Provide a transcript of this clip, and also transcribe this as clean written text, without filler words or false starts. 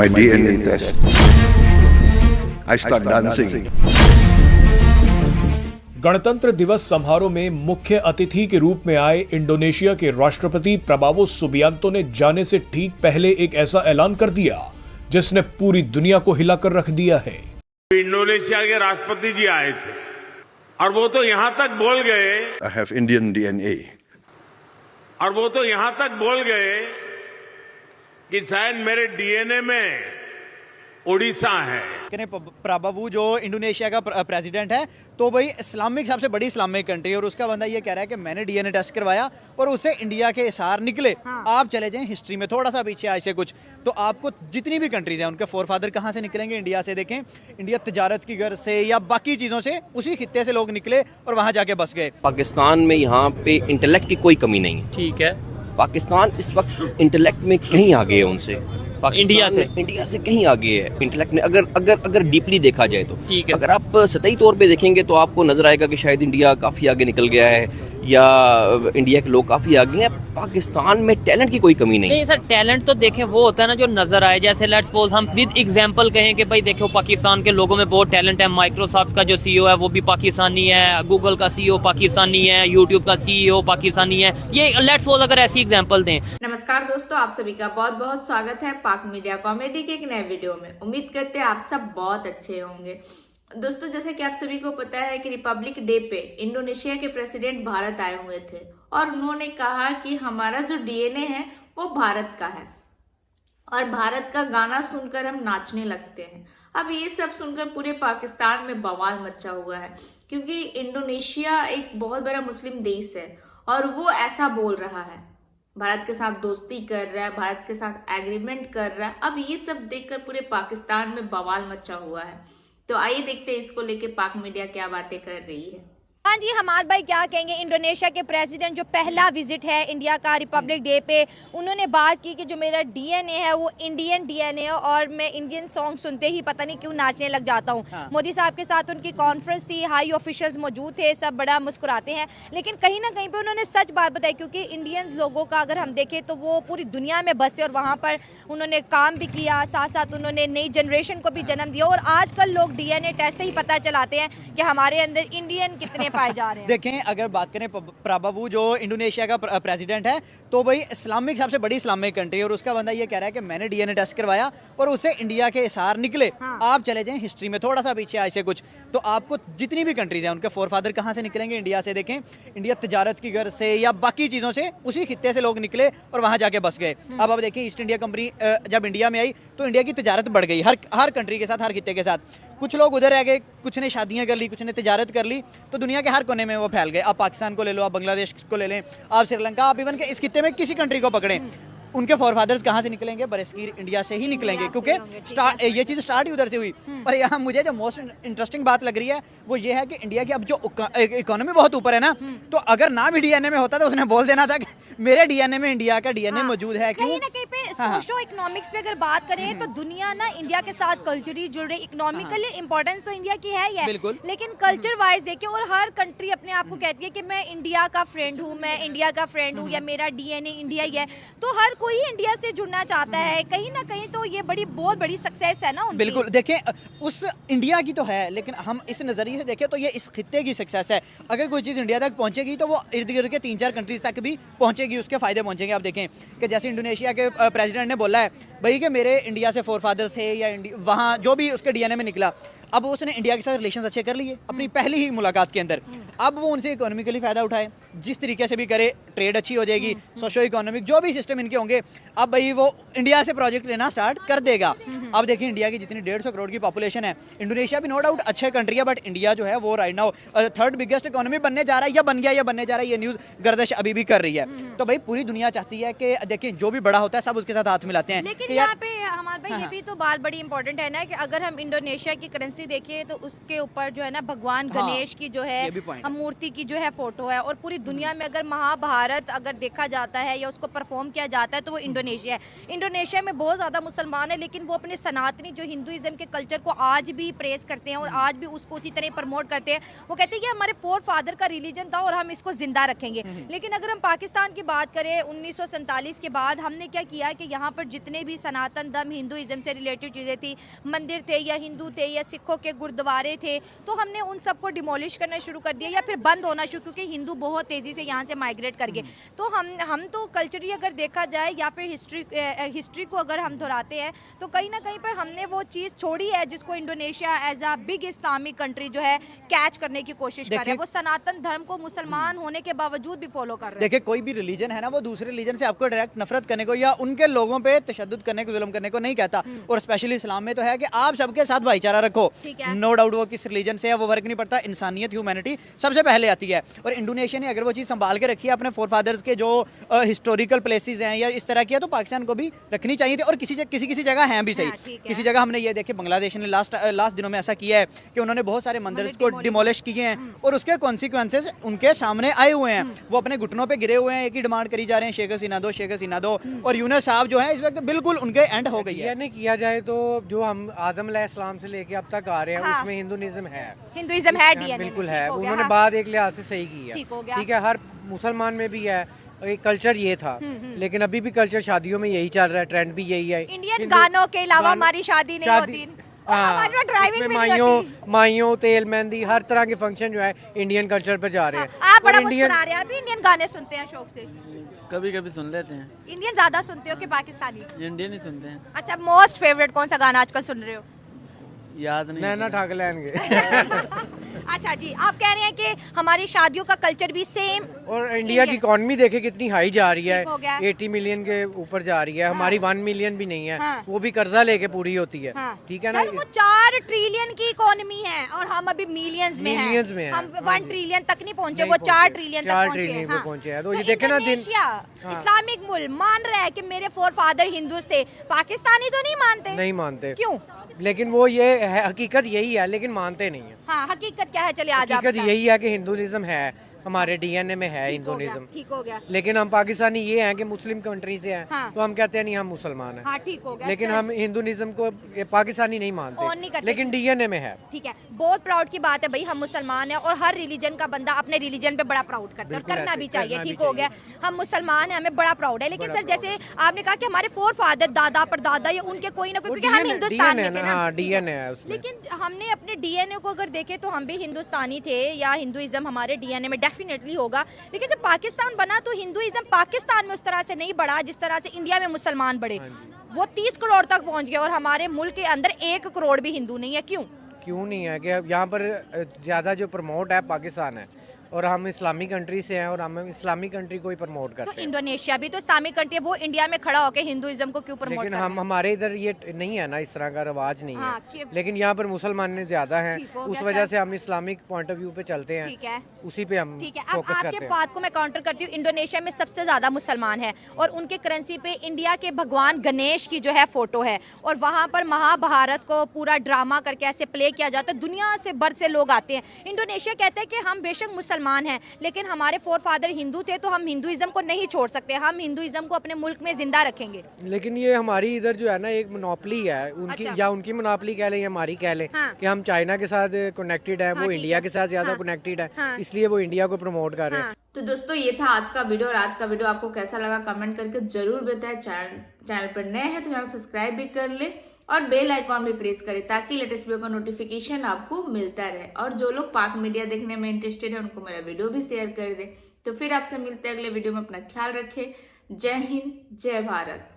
my DNA test. I start dancing. गणतंत्र दिवस समारोह में मुख्य अतिथि के रूप में आए इंडोनेशिया के राष्ट्रपति प्रबावो सुबियांतो ने जाने से ठीक पहले एक ऐसा ऐलान कर दिया जिसने पूरी दुनिया को हिलाकर रख दिया है। इंडोनेशिया के राष्ट्रपति जी आए थे और वो तो यहां तक बोल गए, I have Indian DNA. और वो तो यहां तक बोल गए कि शायद मेरे डीएनए में उड़ीसा है। प्रबावो जो इंडोनेशिया का प्रेसिडेंट है, तो भाई इस्लामिक सबसे बड़ी इस्लामिक कंट्री है और उसका बंदा ये कह रहा है कि मैंने डीएनए टेस्ट करवाया और उससे इंडिया के इशार निकले। हाँ। आप चले जाएं हिस्ट्री में थोड़ा सा पीछे ऐसे कुछ, तो आपको जितनी भी कंट्रीज हैं उनके फोरफादर कहाँ से निकलेंगे? इंडिया से। देखें, इंडिया तिजारत की गर्ज से या बाकी चीज़ों से उसी खित्ते से लोग निकले और वहाँ जाके बस गए। पाकिस्तान में यहाँ पे इंटेलेक्ट की कोई कमी नहीं। ठीक है, पाकिस्तान इस वक्त इंटेलेक्ट में कहीं आगे है उनसे, इंडिया से कहीं आगे है इंटेलेक्ट में। अगर डीपली देखा जाए तो अगर आप सतही तौर पे देखेंगे तो आपको नजर आएगा कि शायद इंडिया काफी आगे निकल गया है या इंडिया के लोग काफी आगे हैं। पाकिस्तान में टैलेंट की कोई कमी नहीं सर। टैलेंट तो देखें वो होता है ना जो नजर आए। जैसे लेट्स सपोज हम विद एग्जांपल कहें कि भाई देखो पाकिस्तान के लोगों में बहुत टैलेंट है। माइक्रोसॉफ्ट का जो सीईओ है वो भी पाकिस्तानी है, गूगल का सीईओ पाकिस्तानी है, यूट्यूब का सीईओ पाकिस्तानी है। ये लेट्स सपोज अगर ऐसी एग्जांपल दें। नमस्कार दोस्तों, आप सभी का बहुत बहुत स्वागत है पाक मीडिया कॉमेडी के एक नए वीडियो में। उम्मीद करते हैं आप सब बहुत अच्छे होंगे। दोस्तों, जैसे कि आप सभी को पता है कि रिपब्लिक डे पे इंडोनेशिया के प्रेसिडेंट भारत आए हुए थे और उन्होंने कहा कि हमारा जो डीएनए है वो भारत का है और भारत का गाना सुनकर हम नाचने लगते हैं। अब ये सब सुनकर पूरे पाकिस्तान में बवाल मचा हुआ है क्योंकि इंडोनेशिया एक बहुत बड़ा मुस्लिम देश है और वो ऐसा बोल रहा है, भारत के साथ दोस्ती कर रहा है, भारत के साथ एग्रीमेंट कर रहा है। अब ये सब देखकर पूरे पाकिस्तान में बवाल मचा हुआ है। तो आइए देखते हैं इसको लेके पाक मीडिया क्या बातें कर रही है। हाँ जी, हमाद भाई क्या कहेंगे? इंडोनेशिया के प्रेसिडेंट जो पहला विजिट है इंडिया का रिपब्लिक डे पे, उन्होंने बात की कि जो मेरा डीएनए है वो इंडियन डीएनए है और मैं इंडियन सॉन्ग सुनते ही पता नहीं क्यों नाचने लग जाता हूँ। हाँ। मोदी साहब के साथ उनकी कॉन्फ्रेंस थी, हाई ऑफिशियल्स मौजूद थे, सब बड़ा मुस्कुराते हैं, लेकिन कहीं ना कहीं पे उन्होंने सच बात बताई क्योंकि इंडियन लोगों का अगर हम देखें तो वो पूरी दुनिया में बसे और वहाँ पर उन्होंने काम भी किया, साथ साथ उन्होंने नई जनरेशन को भी जन्म दिया। और आजकल लोग डीएनए टेस्ट से ही पता चलाते हैं कि हमारे अंदर इंडियन कितने पाए जा रहे हैं। देखें, अगर बात करें प्रबावो जो इंडोनेशिया का प्रेसिडेंट है, तो भाई इस्लामिक सबसे बड़ी इस्लामिक कंट्री है और उसका बंदा ये कह रहा है कि मैंने डीएनए टेस्ट करवाया और उससे इंडिया के इशार निकले। हाँ। आप चले जाएं हिस्ट्री में थोड़ा सा पीछे ऐसे कुछ, तो आपको जितनी भी कंट्रीज हैं उनके फोरफादर कहाँ से निकलेंगे? इंडिया से। देखें, इंडिया तिजारत की गर्ज से या बाकी चीज़ों से उसी खित्ते से लोग निकले और वहाँ जाके बस गए। अब आप देखिए, ईस्ट इंडिया कंपनी जब इंडिया में आई तो इंडिया की तिजारत बढ़ गई हर कंट्री के साथ, हर खित्ते के साथ। कुछ लोग उधर रह गए, कुछ ने शादियां कर ली, कुछ ने तिजारत कर ली, तो दुनिया के हर कोने में वो फैल गए। आप पाकिस्तान को ले लो, आप बांग्लादेश को ले लें, आप श्रीलंका, आप इवन के इस खित्ते में किसी कंट्री को पकड़ें, उनके फोरफादर्स कहाँ से निकलेंगे? बरसगीर इंडिया से ही निकलेंगे क्योंकि ये चीज़ स्टार्ट ही उधर से हुई। पर यहाँ मुझे जो मोस्ट इंटरेस्टिंग बात लग रही है वो ये है कि इंडिया की अब जो इकोनॉमी बहुत ऊपर है ना, तो अगर ना भी डीएनए में होता तो उसने बोल देना था कि मेरे डीएनए में इंडिया का डीएनए मौजूद है। कहीं ना कहीं पे सोशो इकोनॉमिक्स पे अगर बात करें तो दुनिया ना इंडिया के साथ कल्चरली जुड़ रही, इकोनॉमिकली इंपॉर्टेंस तो इंडिया की है ही है, लेकिन कल्चर वाइज देखिए और हर कंट्री अपने आप को कहती है कि मैं इंडिया का फ्रेंड हूँ, मैं इंडिया का फ्रेंड हूँ या मेरा डीएनए इंडिया ही है, तो हर कोई इंडिया से जुड़ना चाहता है। कहीं ना कहीं तो ये बहुत बड़ी सक्सेस है ना उनकी। बिल्कुल, देखें उस इंडिया की तो है, लेकिन हम इस नज़रिए से देखें तो ये इस खित्ते की सक्सेस है। अगर कोई चीज़ इंडिया तक पहुंचेगी तो वो इर्द गिर्द के 3-4 कंट्रीज तक भी पहुंचेगी, उसके फायदे पहुंचेंगे। आप देखें कि जैसे इंडोनेशिया के प्रेसिडेंट ने बोला है भाई कि मेरे इंडिया से फोरफादर्स थे या वहाँ जो भी उसके डीएनए में निकला, अब उसने इंडिया के साथ रिलेशंस अच्छे कर लिए अपनी पहली ही मुलाकात के अंदर। अब वो उनसे इकोनॉमिकली फ़ायदा उठाए, जिस तरीके से भी करे, ट्रेड अच्छी हो जाएगी, सोशो इकोनॉमिक जो भी सिस्टम इनके होंगे, अब भाई वो इंडिया से प्रोजेक्ट लेना स्टार्ट कर देगा। अब देखिए, इंडिया की जितनी 150 करोड़ की पॉपुलेशन है, इंडोनेशिया भी नो डाउट अच्छे कंट्री है, बट इंडिया जो है वो right now third biggest economy बनने जा रहा है या बन गया या बनने जा रहा है, ये न्यूज़ गर्दिश अभी भी कर रही है। तो भाई पूरी दुनिया चाहती है कि देखिए जो भी बड़ा होता है सब उसके साथ हाथ मिलाते हैं। लेकिन यहाँ पे हमारे भाई ये भी तो बात बड़ी इंपॉर्टेंट है ना कि अगर हम इंडोनेशिया की करेंसी करेंसी देखिए तो उसके ऊपर जो है ना भगवान हाँ, गणेश की जो ये भी है point है। मूर्ति की जो है फोटो है। और पूरी दुनिया में अगर महाभारत अगर देखा जाता है या उसको परफॉर्म किया जाता है तो वो इंडोनेशिया है। इंडोनेशिया में बहुत ज़्यादा मुसलमान है, लेकिन वो अपने सनातनी जो हिंदुइज्म के कल्चर को आज भी प्रेस करते हैं और आज भी उसको उसी तरह प्रमोट करते हैं। वो कहते हैं कि हमारे फोर फादर का रिलीजन था और हम इसको जिंदा रखेंगे। लेकिन अगर हम पाकिस्तान की बात करें 1947 के बाद हमने क्या किया कि यहाँ पर जितने भी सनातन धर्म हिंदुइज्म से रिलेटेड चीज़ें थी, मंदिर थे या हिंदू थे या सिखों के गुरुद्वारे थे, तो हमने उन सबको डिमोलिश करना शुरू कर दिया या फिर बंद होना शुरू, क्योंकि हिंदू बहुत तेज़ी से यहाँ से माइग्रेट कर गए। तो हम तो कल्चरली अगर देखा जाए या फिर हिस्ट्री को अगर हम दोहराते हैं तो कहीं ना कहीं पर हमने वो चीज़ छोड़ी है जिसको Indonesia as a big Islamic country जो है कैच करने की कोशिश कर रहा है। वो सनातन धर्म को मुसलमान होने के बावजूद भी फॉलो कर रहे हैं। देखिए, कोई भी रिलीजन है ना, वो दूसरे रिलीजन से आपको डायरेक्ट नफरत करने को या उनके लोगों पे तशद्दुद करने को, जुल्म करने को नहीं कहता। और स्पेशली इस्लाम में तो है कि आप सबके साथ भाईचारा रखो। ठीक है। नो डाउट वो किस रिलीजन से है वो वर्क नहीं पड़ता, इंसानियत ह्यूमैनिटी सबसे पहले आती है। और इंडोनेशिया ने अगर वो चीज़ संभाल के रखी है अपने फोर फादर्स के जो हिस्टोरिकल प्लेसेस हैं या इस तरह की है, तो पाकिस्तान को भी रखनी चाहिए थी। और किसी जगह हैं भी सही। हाँ, ठीक है। किसी जगह हमने ये देखे, बांग्लादेश ने लास्ट दिनों में ऐसा किया है कि उन्होंने बहुत सारे मंदिर को डिमोलिश किए हैं और उसके कॉन्सिक्वेंसेस उनके सामने आए हुए हैं। वो अपने घुटनों पे गिरे हुए हैं, एक ही डिमांड करी जा रहे हैं, शेख हसीना दो। और यूनुस साहब जो है इस वक्त बिल्कुल उनके एंड हो गई है। यानी किया जाए तो जो हम आदम अलैहिस्सलाम से लेके अब तक आ रहे हैं हाँ। उसमें हिंदुइज्म है, हिंदुइज्म है डीएनए में, बिल्कुल ठीक है। हो गया, उन्होंने हाँ। बात एक लिहाज से सही की है, ठीक हो गया। ठीक है। हर मुसलमान में भी है, एक कल्चर ये था, लेकिन अभी भी कल्चर शादियों में यही चल रहा है, ट्रेंड भी यही है। इंडियन गानों के अलावा हमारी शादी नहीं होती। हमारे पास ड्राइविंग भी नहीं होती। माइयों तेल मेहंदी हर तरह के फंक्शन जो है इंडियन कल्चर पे जा रहे हैं। आप बड़ा और मुस्कुरा रहे हैं, अभी इंडियन गाने सुनते हैं शौक से? कभी कभी सुन लेते हैं। इंडियन ज्यादा सुनते हो कि पाकिस्तानी? इंडियन ही सुनते हैं। अच्छा, मोस्ट फेवरेट कौन सा गाना आजकल सुन रहे हो? याद नहीं। नैना ठाक लेंगे। अच्छा जी, आप कह रहे हैं कि हमारी शादियों का कल्चर भी सेम। और इंडिया की इकॉनमी देखे कितनी हाई जा रही ठीक हो गया। है, 80 मिलियन के ऊपर जा रही है। हमारी 1 मिलियन भी नहीं है, हाँ। वो भी कर्जा लेके पूरी होती है। हाँ। ठीक है ना। सर, वो 4 ट्रिलियन की इकोनॉमी है और हम अभी मिलियंस में Millions में हैं। हैं। हम हाँ 1 ट्रिलियन तक नहीं पहुंचे, नहीं वो 4 पहुंचे। ट्रिलियन 4 तक ट्रिलियन पहुंचे। पे पहुंचे हैं। तो ये देखे ना दिन। इंडोनेशिया, हाँ। इस्लामिक मुल्क मान रहा है कि मेरे फोर फादर हिंदूज थे, पाकिस्तानी तो नहीं मानते। नहीं मानते। क्यों? लेकिन वो ये है, हकीकत यही है, लेकिन मानते नहीं है। हाँ, हकीकत क्या है? चलिए आज आप हकीकत बताएं। यही है कि हिंदुइज्म है, हमारे डीएनए में है ठीक हो गया, हिंदुइज्म। ठीक हो गया। लेकिन हम पाकिस्तानी ये हैं कि मुस्लिम कंट्री से हैं, हाँ। तो हम कहते हैं नहीं हम मुसलमान हैं। हाँ, ठीक हो गया। लेकिन सर, हम हिंदुइज्म को पाकिस्तानी नहीं ऑन नहीं मानते, करते। लेकिन डीएनए में है। ठीक है, बहुत प्राउड की बात है भाई, हम मुसलमान हैं और हर रिलीजन का बंदा अपने रिलीजन पे बड़ा प्राउड करता है, बिल्कुल करना ऐसे, भी चाहिए। करना भी ठीक हो गया, हम मुसलमान हैं, हमें बड़ा प्राउड है। लेकिन सर, जैसे आपने कहा कि हमारे फोर फादर, दादा परदादा, या उनके कोई ना कोई, क्योंकि हम हिंदुस्तान में थे ना। हाँ, डीएनए है उसमें। लेकिन हमने अपने डीएनए को अगर देखें तो हम भी हिंदुस्तानी थे, या हिंदुइज्म हमारे डीएनए में डेफिनेटली होगा। लेकिन जब पाकिस्तान बना तो हिंदुइज्म पाकिस्तान में उस तरह से नहीं बढ़ा जिस तरह से इंडिया में मुसलमान बढ़े। वो 30 करोड़ तक पहुंच गया और हमारे मुल्क के अंदर 1 करोड़ भी हिंदू नहीं है। क्यों नहीं है कि यहाँ पर ज़्यादा जो प्रमोट है पाकिस्तान है, और हम इस्लामिक कंट्री से हैं और हम इस्लामिक कंट्री को ही प्रमोट तो करते हैं। इंडोनेशिया भी तो इस्लामिक कंट्री है, वो इंडिया में खड़ा होकर हिंदुइज्म को क्यों प्रमोट लेकिन कर रहे हैं? हमारे इधर ये नहीं है ना, इस तरह का रवाज नहीं हाँ, है। लेकिन यहाँ पर मुसलमान ज्यादा हैं, ठीक हो उस गया वजह सर। से हम इस्लामिक पॉइंट ऑफ व्यू पे चलते हैं। ठीक है, उसी पे हम ठीक है। अब फोकस आपके करते हैं। बात को मैं काउंटर करती हूँ। इंडोनेशिया में सबसे ज्यादा मुसलमान है और उनके करेंसी पे इंडिया के भगवान गणेश की जो है फोटो है, और वहाँ पर महाभारत को पूरा ड्रामा करके ऐसे प्ले किया जाता है, दुनिया से भर से लोग आते हैं। इंडोनेशिया कहता है कि हम बेशक मुसलमान हैं, लेकिन हमारे फोर फादर हिंदू थे, तो हम हिंदुइज्म को नहीं छोड़ सकते, हम हिंदुइज्म को अपने मुल्क में जिंदा रखेंगे। लेकिन ये हमारी इधर जो है ना एक मोनोपली है उनकी, अच्छा। या उनकी मोनोपली कह लें या हमारी कह लें, हाँ। कि हम चाइना के साथ कनेक्टेड है, हाँ, वो ठीक इंडिया है। के साथ ज्यादा हाँ। कनेक्टेड है, हाँ। इसलिए वो इंडिया को प्रमोट कर रहे हैं। तो दोस्तों, ये था आज का वीडियो, और आज का वीडियो आपको कैसा लगा कमेंट करके जरूर बताएं। चैनल पर नए हैं तो चैनल सब्सक्राइब भी कर ले और बेल आइकॉन भी प्रेस करें ताकि लेटेस्ट वीडियो का नोटिफिकेशन आपको मिलता रहे। और जो लोग पाक मीडिया देखने में इंटरेस्टेड है उनको मेरा वीडियो भी शेयर कर दे। तो फिर आपसे मिलते हैं अगले वीडियो में। अपना ख्याल रखें। जय हिंद, जय भारत।